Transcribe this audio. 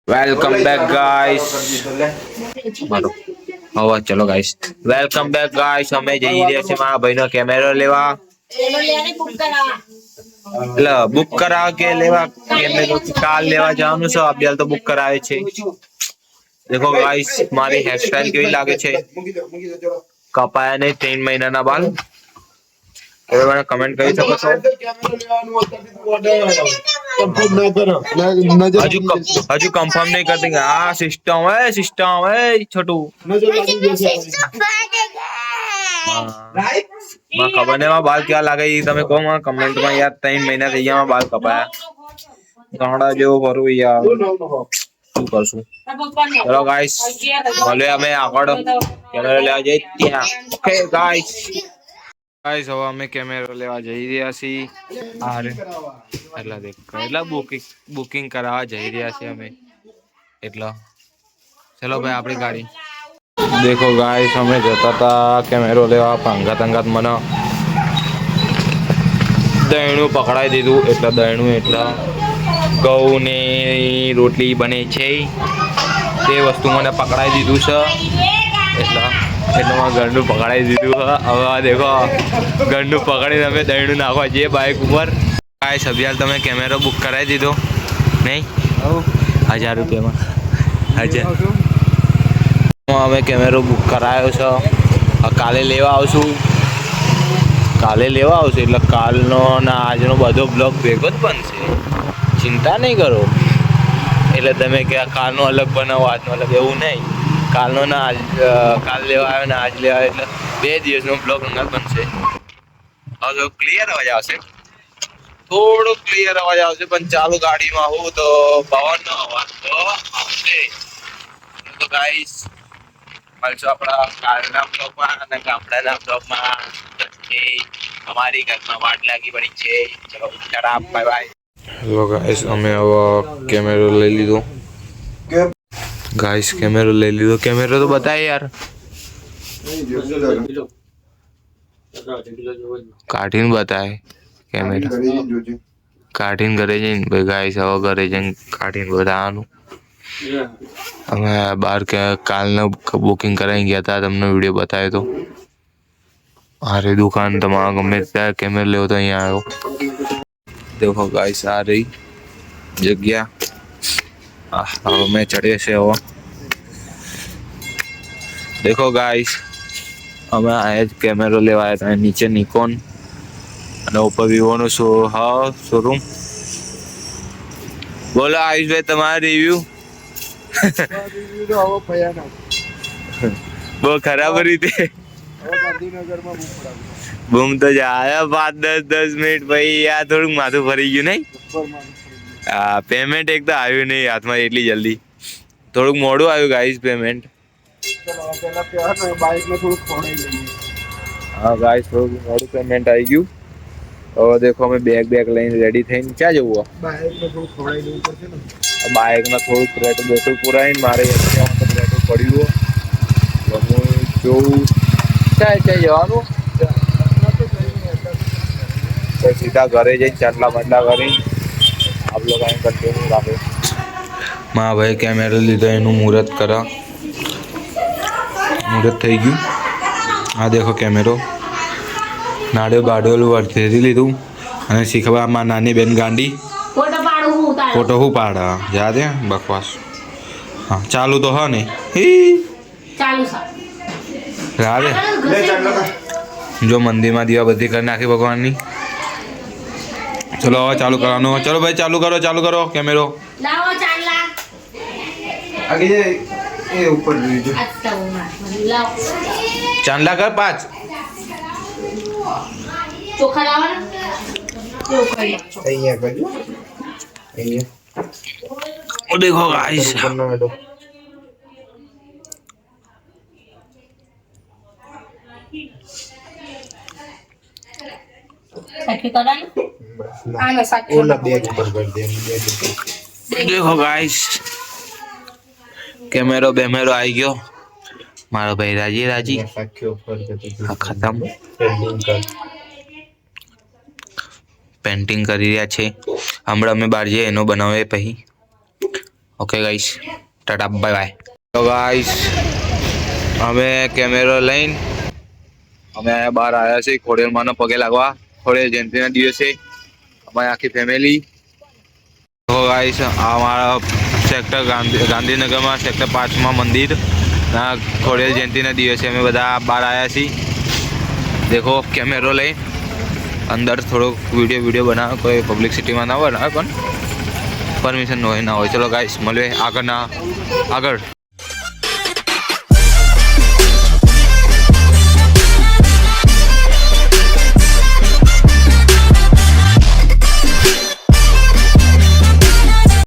Welcome back guys મારો હવે ચલો ગાઈસ વેલકમ બેક ગાઈસ અમે જઈ રહ્યા છીએ મારા ભાઈનો કેમેરો લેવા એટલે બુક કરાવ કે લેવા કેમેરો કાલ લેવા જવાનું છે અભ્યાલ તો બુક કરાવે છે देखो गाइस મારી હેરસ્ટાઈલ કેવી લાગે છે કપાયા નહીં 3 મહિનાના બાલ હવે મને કમેન્ટ કરી શકો છો હજુ कंफर्म नहीं कर देंगे हाँ सिस्टम है छोटू खबर नहीं बाल क्या लगे તમે કહો માં કમેન્ટ માં યાર 3 મહિના થઈ ગયા બાલ કપાયા ગાંડા જેવો ફરું યાર શું કરશું ચલો ગાઈસ ભલે અમે આગળ કેમેરો લેવા જઈએ ત્યાં ઓકે ગાઈસ ગાઈસ હવે અમે કેમેરો લેવા જઈ રહ્યા છીએ અરે એટલા દેખ એટલા બુકિંગ કરાવવા જઈ રહ્યા છીએ અમે એટલા ચલો ભાઈ આપણી ગાડી देखो गाइस અમે જતા હતા કેમેરો લેવા પાંગાત મને દહીણું પકડાઈ દીધું એટલે દહીણું એટલે ઘઉંની રોટલી બને છે તે વસ્તુ મને પકડાઈ દીધું છે એટલે મેં ઘરનું પકડાઈ દીધું છે હવે દેખો ઘરનું પકડીને અમે દહીણું નાખવા જઈએ બાઇક ઉપર ગાઈસ અભિયાલ તમે કેમેરો બુક કરાવી દીધો નહીં 1000 રૂપિયામાં 1000 અમે કેમેરો બુક કરાયો છે કાલે લેવા આવશું એટલે કાલનો ના આજનો બધો બ્લોગ ભેગો જ બનશે ચિંતા નહીં કરો એટલે તમે કે કાલનો અલગ બનાવો આજનો અલગ એવું નહીં કાલનો ના આજ કાલ લેવા આવ્યો ને આજ લેવા આવ્યો એટલે 2 દિવસનો બ્લોગ અંગત બનશે હવે ક્લિયર અવાજ આવશે થોડો ક્લિયર અવાજ આવશે પણ ચાલુ ગાડીમાં હું તો પવનનો અવાજ તો આવશે તો ગાઈસ મળશું આપણા કાલના બ્લોગમાં અને ગામડાના બ્લોગમાં અમારી ઘરમાં વાટ લાગી પડી છે ચલો ખરાબ બાય બાય હેલો ગાઈસ અમે હવે કેમેરો લઈ લીધો ગાઈસ કેમેરો તો બતાય યાર કાઢીને બતાય કેમેરો કાઢીને ઘરે જઈને ભાઈ ગાઈસ હવે ઘરે જઈને કાઢીને બતાવવાનું અમે બાર કે કાલનું બુકિંગ કરાવી ગયા હતા તમને વિડીયો બતાવ્યો તો અરે દુકાન તમારા ગમે ત્યાં કેમેરો લેવો તો અહીંયા આવ્યો देखो गाइस आ रही जगह હવે મેં ચડે છે હવે देखो गाइस અમે આ જ કેમેરો લેવા આવ્યા હતા નીચે નિકોન અને ઉપર વિવો નો શોરૂમ બોલો આયુષભાઈ તમારા રિવ્યુ બહુ ખરાબ રીતે બૂમ તો જાય 5-10 મિનિટ ભાઈ યાર થોડુંક માથું ફરી ગયું નહીં હા પેમેન્ટ એક તો આવ્યું નહીં હાથમાં એટલી જલ્દી થોડુંક મોડું આવ્યું ગાઈસ પેમેન્ટ હા ગાઈસ થોડુંક મોડું પેમેન્ટ આવી ગયું હવે દેખો અમે બેગ લઈને રેડી થઈને ક્યાં જવું બાઇકમાં થોડુંક પેટ્રોલ પુરાઈને મારે પેટ્રોલ પડ્યું હું જોઉં ક્યાં જવાનું સીધા ઘરે જઈને ચાટલા બાટલા કરી આપ લોકો અહીં કન્ટિન્યુ રાખે માં ભાઈ કેમેરો લીધો એનું મુહૂર્ત થઈ ગયું આ દેખો કેમેરો નાડ્યો બાડોલું વર્તેરી લીધું અને શીખવા માં નાની બેન ગાંડી ફોટો હું પાડા જા દે બકવાસ હા ચાલુ તો હા ને ચાલુ જો મંદિરમાં દીવા બધી કરી નાખી ભગવાનની चलो चालू करानो चलो भाई चालू करो कैमरो लाओ चांदला आगे ये ऊपर लीजिए अच्छा लाओ चांदला कर 5 चोखा लावा ना અહીંયા કરજો અહીંયા ओ देखो गाइस साथी कराई आना साथी ओला बैग ऊपर कर दे देखो गाइस कैमरो बेमेरो आई गयो मारो भाई राजी साथी ऊपर कर खत्म पेंटिंग કરી રહ્યા છે હમણાં અમે બહાર જઈએ એનો બનાવે પછી okay guys, Tata bye bye. તો ગાઈસ અમે કેમેરો લઈને અમે બહાર આવ્યા છીએ ખોડિયારમાંનો પગે લાગવા. ખોડિયાર જયંતિના દિવસે અમારી આખી ફેમિલી. તો ગાઈસ આ અમારા સેક્ટર ગાંધીનગરમાં સેક્ટર 5માં મંદિર ના ખોડિયાર જયંતિના દિવસે અમે બધા બહાર આવ્યા છીએ. દેખો કેમેરો લઈ અંદર થોડોક વિડીયો બનાવે, કોઈ પબ્લિસિટીમાં ના બનાવે પણ પરમિશન હોય ના હોય. ચલો ગાઈસ મળીએ આગળ.